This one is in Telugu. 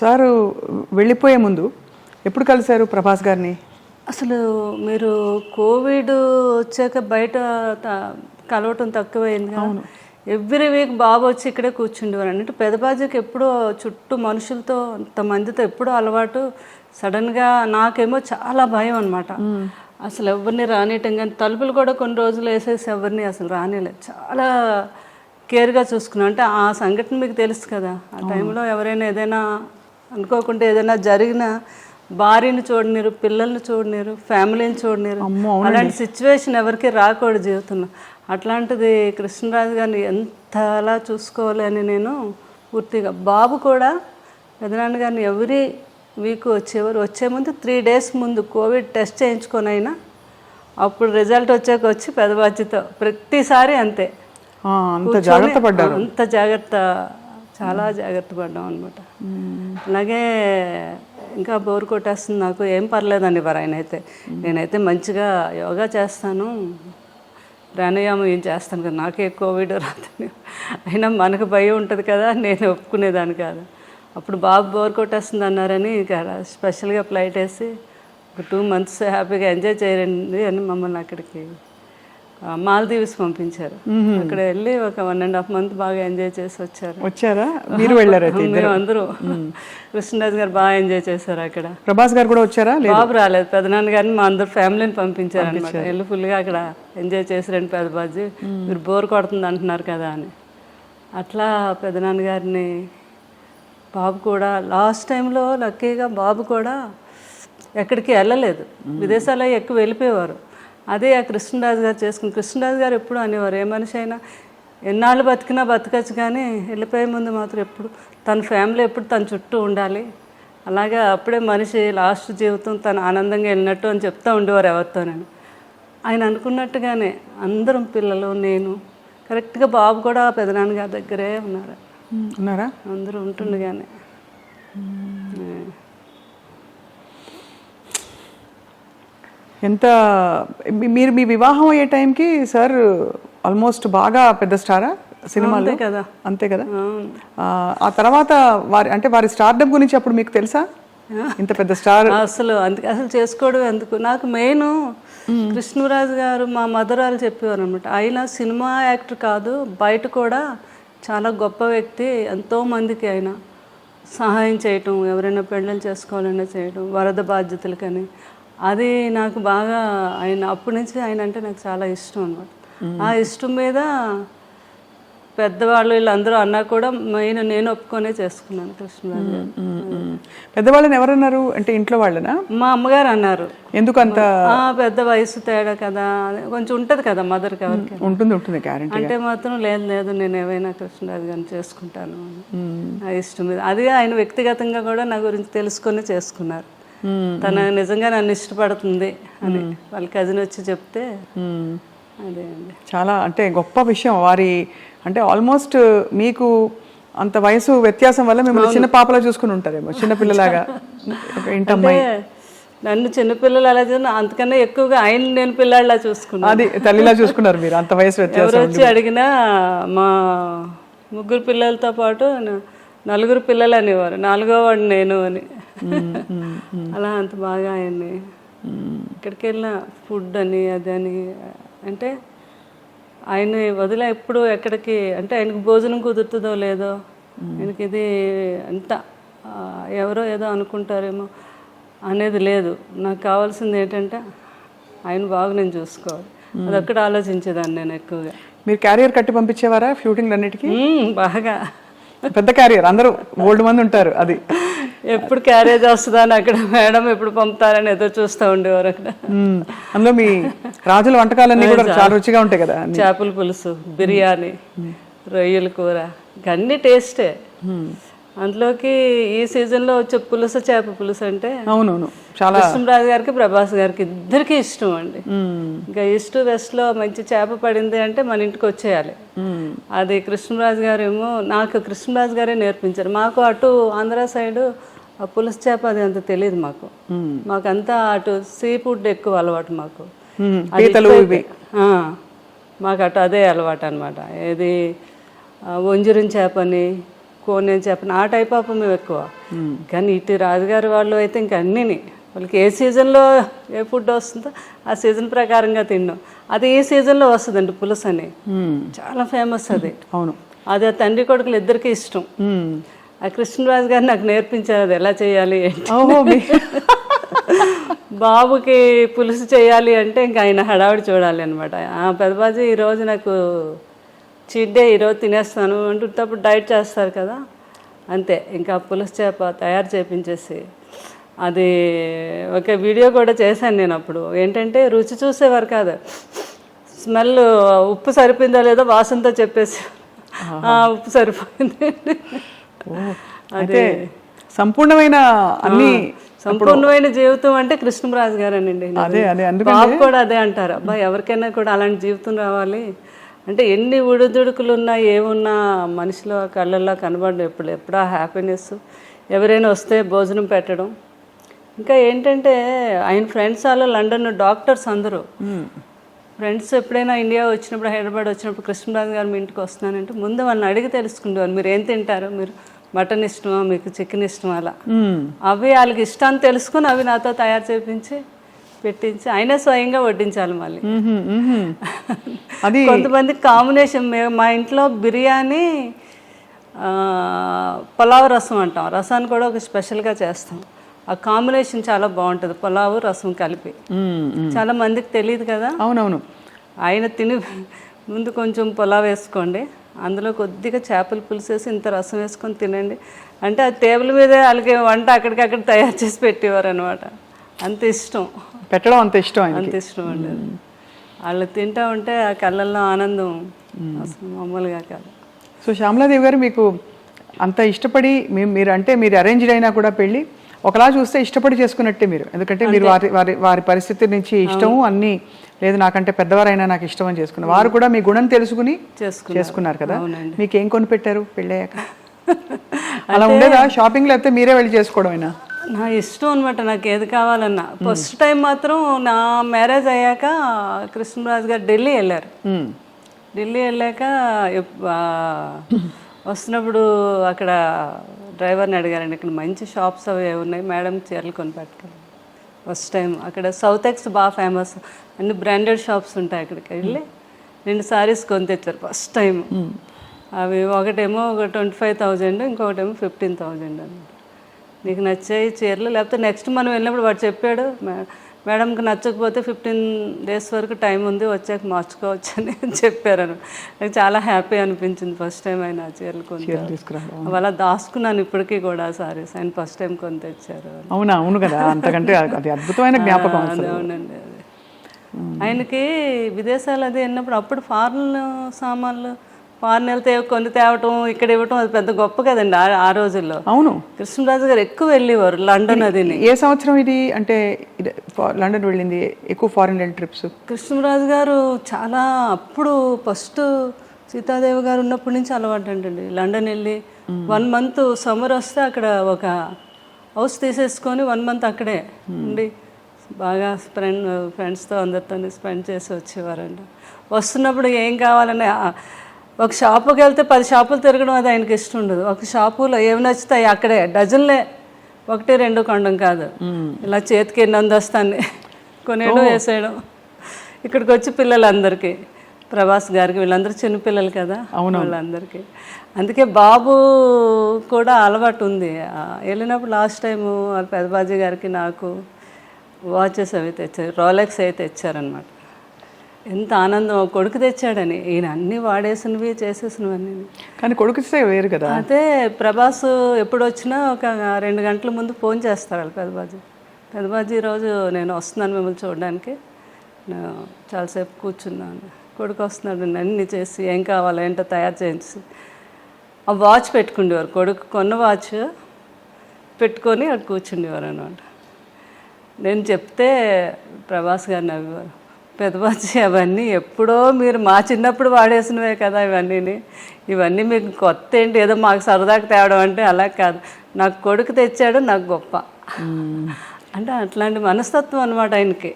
సారు వెళ్ళిపోయే ముందు ఎప్పుడు కలిశారు ప్రభాస్ గారిని? అసలు మీరు కోవిడ్ వచ్చాక బయట కలవటం తక్కువైంది. అవును. ఎవ్రీ వీక్ బాబు వచ్చి ఇక్కడే కూర్చుండేవారు. అంటే పెదబాజీకి ఎప్పుడో చుట్టూ మనుషులతో అంతమందితో ఎప్పుడో అలవాటు. సడన్గా నాకేమో చాలా భయం అనమాట. అసలు ఎవరిని రానియటం కానీ తలుపులు కూడా కొన్ని రోజులు వేసేసి ఎవరిని అసలు రానియలేదు. చాలా కేర్గా చూసుకున్నాను. అంటే ఆ సంఘటన మీకు తెలుసు కదా, ఆ టైంలో ఎవరైనా ఏదైనా అనుకోకుండా ఏదైనా జరిగినా భార్యని చూడనిరు, పిల్లల్ని చూడనిరు, ఫ్యామిలీని చూడనిరు. అలాంటి సిచ్యువేషన్ ఎవరికి రాకూడదు జీవితంలో. అట్లాంటిది కృష్ణరాజు గారిని ఎంతలా చూసుకోవాలి అని నేను పూర్తిగా. బాబు కూడా పెదనాన్న గారిని ఎవరీ వీక్ వచ్చేవారు. వచ్చే ముందు 3 days ముందు కోవిడ్ టెస్ట్ చేయించుకొని అయినా అప్పుడు రిజల్ట్ వచ్చాక వచ్చి పెదబాధ్యతో ప్రతిసారి అంతే. అంత జాగ్రత్త పడ్డారు. అంత జాగ్రత్త, చాలా జాగ్రత్త పడ్డాం అనమాట. అలాగే ఇంకా బోర్ కొట్టేస్తుంది నాకు, ఏం పర్లేదండి వారు ఆయన అయితే. నేనైతే మంచిగా యోగా చేస్తాను, ప్రాణాయామం ఏం చేస్తాను కదా, నాకే కోవిడ్ రాదని. అయినా మనకు భయం ఉంటుంది కదా, నేను ఒప్పుకునేదాన్ని కాదు. అప్పుడు బాబు బోర్ కొట్టేస్తుంది అన్నారని ఇక స్పెషల్గా ఫ్లైట్ వేసి ఒక 2 months హ్యాపీగా ఎంజాయ్ చేయండి అని మమ్మల్ని అక్కడికి మాల్దీవ్స్ పంపించారు. అక్కడ వెళ్ళి ఒక 1.5 months బాగా ఎంజాయ్ చేసి వచ్చారా? మీరు వెళ్ళారు? మేము అందరూ. కృష్ణరాజు గారు బాగా ఎంజాయ్ చేశారు అక్కడ. ప్రభాస్ గారు కూడా వచ్చారా? బాబు రాలేదు, పెదనాన్న గారిని మా అందరు ఫ్యామిలీని పంపించారు అనమాట. వెళ్ళి ఫుల్గా అక్కడ ఎంజాయ్ చేసారండి. పెదబాజీ మీరు బోర్ కొడుతుంది అంటున్నారు కదా అని. అట్లా పెదనాన్న గారిని బాబు కూడా లాస్ట్ టైంలో లక్కీగా బాబు కూడా ఎక్కడికి వెళ్ళలేదు, విదేశాల్లో ఎక్కువ వెళ్ళిపోయేవారు. అదే ఆ కృష్ణరాజు గారు చేసుకుని. కృష్ణరాజు గారు ఎప్పుడు అనేవారు, ఏ మనిషి అయినా ఎన్నాళ్ళు బతికినా బతకచ్చు కానీ వెళ్ళిపోయే ముందు మాత్రం ఎప్పుడు తన ఫ్యామిలీ ఎప్పుడు తన చుట్టూ ఉండాలి. అలాగే అప్పుడే మనిషి లాస్ట్ జీవితం తను ఆనందంగా వెళ్ళినట్టు అని చెప్తూ ఉండేవారు ఎవరితోనని. ఆయన అనుకున్నట్టుగానే అందరం పిల్లలు, నేను కరెక్ట్గా బాబు కూడా పెదనాన్న గారి దగ్గరే ఉన్నారా? అందరూ ఉంటుండగానే. ఎంత మీరు మీ వివాహం అయ్యే టైంకి సార్ ఆల్మోస్ట్ బాగా పెద్ద స్టారా సినిమాలో కదా? అంతే కదా. ఆ తర్వాత వారి స్టార్డమ్ గురించి అప్పుడు మీకు తెలుసా? ఇంత పెద్ద స్టార్ అసలు చేసుకోవడం ఎందుకు. నాకు మెయిన్ కృష్ణరాజు గారు మా మదరాలు చెప్పేవారు అనమాట. ఆయన సినిమా యాక్టర్ కాదు, బయట కూడా చాలా గొప్ప వ్యక్తి. ఎంతోమందికి ఆయన సహాయం చేయటం, ఎవరైనా పెళ్ళిళ్ళు చేసుకోవాలన్నా చేయటం, వరద బాధ్యతలకని. అది నాకు బాగా ఆయన అప్పటి నుంచి ఆయన అంటే నాకు చాలా ఇష్టం అనమాట. ఆ ఇష్టం మీద పెద్దవాళ్ళు వీళ్ళందరూ అన్నా కూడా మెయిన్ నేను ఒప్పుకొనే చేసుకున్నాను కృష్ణరాజు గారు. పెద్దవాళ్ళని ఎవరన్నారు అంటే ఇంట్లో వాళ్ళనా? మా అమ్మగారు అన్నారు. ఎందుకంత పెద్ద వయసు తేడా కదా, కొంచెం ఉంటుంది కదా మదర్కి, ఎవరికి ఉంటుంది గ్యారెంటీ. అంటే మాత్రం లేదు నేను ఏమైనా కృష్ణరాజు గారిని చేసుకుంటాను ఆ ఇష్టం మీద. అది ఆయన వ్యక్తిగతంగా కూడా నా గురించి తెలుసుకొని చేసుకున్నారు. తన నిజంగా నన్ను ఇష్టపడుతుంది అని వాళ్ళ కజిన్ వచ్చి చెప్తే అదే అండి చాలా అంటే గొప్ప విషయం. వారి అంటే ఆల్మోస్ట్ మీకు అంత వయసు వ్యత్యాసం వల్ల మిమ్మల్ని చిన్న పాపలా చూసుకుని ఉంటారేమో, చిన్నపిల్లలాగా. ఇంటమ్మాయి నన్ను చిన్నపిల్లలు అలా అంతకన్నా ఎక్కువగా ఆయన నేను పిల్లాడిలా చూసుకున్నాను. అది తల్లిలా చూసుకున్నారు మీరు, అంత వయసు వ్యత్యాసం. ఎవరు వచ్చి అడిగినా మా 3 పిల్లలతో పాటు 4 పిల్లలు అనేవారు, 4వ వాడు నేను అని. అలా అంత బాగా ఆయన్ని ఎక్కడికి వెళ్ళిన ఫుడ్ అని అదని అంటే ఆయన వదిలే ఎప్పుడు ఎక్కడికి అంటే ఆయనకు భోజనం కుదురుతుందో లేదో, ఆయనకి ఇది అంత ఎవరో ఏదో అనుకుంటారేమో అనేది లేదు. నాకు కావాల్సింది ఏంటంటే ఆయన బాగా నేను చూసుకోవాలి, అదొక్కటి ఆలోచించేదాన్ని నేను ఎక్కువగా. మీరు క్యారియర్ కట్టి పంపించేవారా షూటింగ్ అన్నిటికీ? బాగా పెద్ద క్యారియర్, అందరూ ఓల్డ్ మంది ఉంటారు. అది ఎప్పుడు క్యారేజ్ వస్తుందా అని అక్కడ మేడం ఎప్పుడు పంపుతారని ఏదో చూస్తూ ఉండేవారు అక్కడ. అందులో మీ రాజుల వంటకాలన్నీ కూడా చాలా రుచిగా ఉంటాయి కదా. చేపల పులుసు, బిర్యానీ, రొయ్యల కూర, అన్ని టేస్టే. అందులోకి ఈ సీజన్లో వచ్చే పులుసు, చేప పులుసు అంటే అవునవును చాలా కృష్ణరాజు గారికి ప్రభాస్ గారికి ఇద్దరికి ఇష్టం అండి. ఇంకా ఈస్ట్ వెస్ట్లో మంచి చేప పడింది అంటే మన ఇంటికి వచ్చేయాలి. అది కృష్ణరాజు గారు ఏమో నాకు కృష్ణరాజు గారే నేర్పించారు. మాకు అటు ఆంధ్ర సైడు ఆ పులుసు చేప అది అంత తెలియదు మాకంతా అటు సీ ఫుడ్ ఎక్కువ అలవాటు మాకు. మాకు అటు అదే అలవాటు అనమాట. ఏది వంజరం చేపని, నేను చెప్పను ఆ టైప్ ఆఫ్ మేము ఎక్కువ. కానీ ఇటు రాజుగారి వాళ్ళు అయితే ఇంక అన్నీని వాళ్ళకి ఏ సీజన్లో ఏ ఫుడ్ వస్తుందో ఆ సీజన్ ప్రకారంగా తిన్నాం. అది ఏ సీజన్లో వస్తుందండి పులుసు అని, చాలా ఫేమస్ అది. అవును, అది ఆ తండ్రి కొడుకులు ఇద్దరికి ఇష్టం. ఆ కృష్ణరాజు గారు నాకు నేర్పించారు అది ఎలా చేయాలి ఏంటి. బాబుకి పులుసు చేయాలి అంటే ఇంకా ఆయన హడావిడి చూడాలి అనమాట. పెద్దబాజీ ఈరోజు నాకు చీట్ డే, ఈరోజు తినేస్తాను అంటున్నప్పుడు డైట్ చేస్తారు కదా, అంతే ఇంకా పులుసు చేప తయారు చేపించేసి అది ఒక వీడియో కూడా చేశాను నేను. అప్పుడు ఏంటంటే రుచి చూసేవారు కాదు, స్మెల్ ఉప్పు సరిపోయిందా లేదో వాసనతో చెప్పేసి ఉప్పు సరిపోయింది. అదే సంపూర్ణమైన అన్ని సంపూర్ణమైన జీవితం అంటే కృష్ణరాజు గారేనండి. బాబు కూడా అదే అంటారు, అబ్బా ఎవరికైనా కూడా అలాంటి జీవితం రావాలి అంటే ఎన్ని ఉడుదుడుకులు ఉన్నా ఏమున్నా మనిషిలో కళ్ళల్లో కనబడడం ఎప్పుడో హ్యాపీనెస్. ఎవరైనా వస్తే భోజనం పెట్టడం. ఇంకా ఏంటంటే ఆయన ఫ్రెండ్స్ వాళ్ళు లండన్ డాక్టర్స్ అందరూ ఫ్రెండ్స్ ఎప్పుడైనా ఇండియా వచ్చినప్పుడు హైదరాబాద్ వచ్చినప్పుడు కృష్ణరాజు గారు మీ ఇంటికి వస్తున్నానంటే ముందు వాళ్ళని అడిగి తెలుసుకుంటారు, మీరు ఏం తింటారు, మీరు మటన్ ఇష్టమా, మీకు చికెన్ ఇష్టమా, అలా అవి వాళ్ళకి ఇష్టాన్ని తెలుసుకుని అవి నాతో తయారు చేయించి పెట్టించి ఆయనే స్వయంగా వడ్డించాలి. మళ్ళీ కొంతమంది కాంబినేషన్, మా ఇంట్లో బిర్యానీ పులావ్ రసం అంటాం, రసాన్ని కూడా ఒక స్పెషల్గా చేస్తాం. ఆ కాంబినేషన్ చాలా బాగుంటుంది, పులావు రసం కలిపి. చాలా మందికి తెలియదు కదా. అవునవును. ఆయన తిని ముందు కొంచెం పులావ్ వేసుకోండి, అందులో కొద్దిగా చేపల పులుసు వేసి ఇంత రసం వేసుకొని తినండి అంటే ఆ టేబుల్ మీదే వాళ్ళకి వంట అక్కడికక్కడ తయారు చేసి పెట్టేవారు అనమాట. అంత ఇష్టం పెట్టడం, అంత ఇష్టం, అంత ఇష్టం అండి. వాళ్ళు తింటూ ఉంటే ఆ కళ్ళల్లో ఆనందం అసలు మామూలుగా కాదు. సో శ్యామలాదేవి గారు మీకు అంత ఇష్టపడి మీరు అంటే మీరు అరేంజ్డ్ అయినా కూడా పెళ్ళి ఒకలా చూస్తే ఇష్టపడి చేసుకున్నట్టే మీరు, ఎందుకంటే మీరు వారి పరిస్థితి నుంచి ఇష్టము అన్నీ లేదు, నాకంటే పెద్దవారైనా నాకు ఇష్టం అని చేసుకున్నారు. వారు కూడా మీ గుణం తెలుసుకుని చేసుకున్నారు కదా. మీకు ఏం కొనిపెట్టారు పెళ్ళయ్యాక? అలా ఉండేదా షాపింగ్, లేకపోతే మీరే వెళ్ళి చేసుకోవడమేనా? నా ఇష్టం అనమాట, నాకు ఏది కావాలన్నా. ఫస్ట్ టైం మాత్రం నా మ్యారేజ్ అయ్యాక కృష్ణరాజు గారు ఢిల్లీ వెళ్ళారు. ఢిల్లీ వెళ్ళాక వస్తున్నప్పుడు అక్కడ డ్రైవర్ని అడిగారండి, ఇక్కడ మంచి షాప్స్ అవి ఉన్నాయి మేడం, చీరలు కొని పెట్టుకోవాలి. ఫస్ట్ టైం అక్కడ సౌత్ ఎక్స్ బాగా ఫేమస్, అన్ని బ్రాండెడ్ షాప్స్ ఉంటాయి. అక్కడికి వెళ్ళి 2 సారీస్ కొని తెచ్చారు ఫస్ట్ టైం. అవి ఒకటేమో 25,000, ఇంకొకటేమో 15,000 అన్నమాట. నీకు నచ్చాయి చీరలు, లేకపోతే నెక్స్ట్ మనం వెళ్ళినప్పుడు వాడు చెప్పాడు, మేడంకి నచ్చకపోతే 15 days వరకు టైం ఉంది, వచ్చాక మార్చుకోవచ్చు అని చెప్పారు. నాకు చాలా హ్యాపీ అనిపించింది ఫస్ట్ టైం ఆయన చీరలు కొని తీసుకురావడం. అలా దాచుకున్నాను ఇప్పటికీ కూడా సారీస్, ఆయన ఫస్ట్ టైం కొని తెచ్చారు. అవునా? అవును కదా, అంతకంటే అది అద్భుతమైన జ్ఞాపకం. అవునండి. అది ఆయనకి విదేశాలు అది వెళ్ళినప్పుడు అప్పుడు ఫారెన్ సామాన్లు ఫారెన్ వెళ్తే కొన్ని తేవటం ఇక్కడ ఇవ్వటం అది పెద్ద గొప్ప కదండి ఆ రోజుల్లో. అవును, కృష్ణరాజు గారు ఎక్కువ వెళ్ళేవారు లండన్. అది ఏ సంవత్సరం ఇది అంటే లండన్ వెళ్ళింది ఎక్కువ ఫారెన్ ట్రిప్స్? కృష్ణరాజు గారు చాలా అప్పుడు ఫస్ట్ సీతాదేవి గారు ఉన్నప్పటి నుంచి అలవాటు అంటండి. లండన్ వెళ్ళి 1 month సమ్మర్ వస్తే అక్కడ ఒక హౌస్ తీసేసుకొని 1 month అక్కడే ఉండి బాగా ఫ్రెండ్స్తో అందరితో స్పెండ్ చేసి వచ్చేవారండి. వస్తున్నప్పుడు ఏం కావాలని ఒక షాపుకి వెళ్తే 10 షాపులు తిరగడం అది ఆయనకి ఇష్టం ఉండదు. ఒక షాపులో ఏమి నచ్చుతాయి అక్కడే డజన్లే, 1-2 కొనడం కాదు, ఇలా చేతికి ఎన్ని అందొస్తాన్ని కొనేయడం వేసేయడం. ఇక్కడికి వచ్చి పిల్లలందరికీ, ప్రభాస్ గారికి వీళ్ళందరూ చిన్నపిల్లలు కదా వాళ్ళందరికీ. అందుకే బాబు కూడా అలవాటు ఉంది. వెళ్ళినప్పుడు లాస్ట్ టైము వాళ్ళ పెద్దబాజీ గారికి నాకు వాచెస్ అవి తెచ్చారు, రోలెక్స్ అవి తెచ్చారనమాట. ఎంత ఆనందం, కొడుకు తెచ్చాడని. ఈయన అన్నీ వాడేసినవి చేసేసినవన్నీ. కానీ కొడుకు వేరు కదా. అదే ప్రభాస్ ఎప్పుడు వచ్చినా ఒక 2 గంటల ముందు ఫోన్ చేస్తారు వాళ్ళు పెద్దబాజీ ఈరోజు నేను వస్తున్నాను మిమ్మల్ని చూడడానికి, చాలాసేపు కూర్చున్నాను, కొడుకు వస్తున్నాడు, అన్నీ చేసి ఏం కావాలో ఏంటో తయారు చేసి ఆ వాచ్ పెట్టుకుండేవారు. కొడుకు కొన్న వాచ్ పెట్టుకొని అక్కడ కూర్చుండేవారు అనమాట. నేను చెప్తే ప్రభాస్ గారు నవ్వేవారు, పెద్దబాజీ అవన్నీ ఎప్పుడో మీరు మా చిన్నప్పుడు వాడేసినవే కదా ఇవన్నీ మీకు కొత్త ఏంటి, ఏదో మాకు సరదాగా తేవడం అంటే అలా కాదు, నాకు కొడుకు తెచ్చాడు నాకు గొప్ప అంటే అట్లాంటి మనస్తత్వం అనమాట ఆయనకి.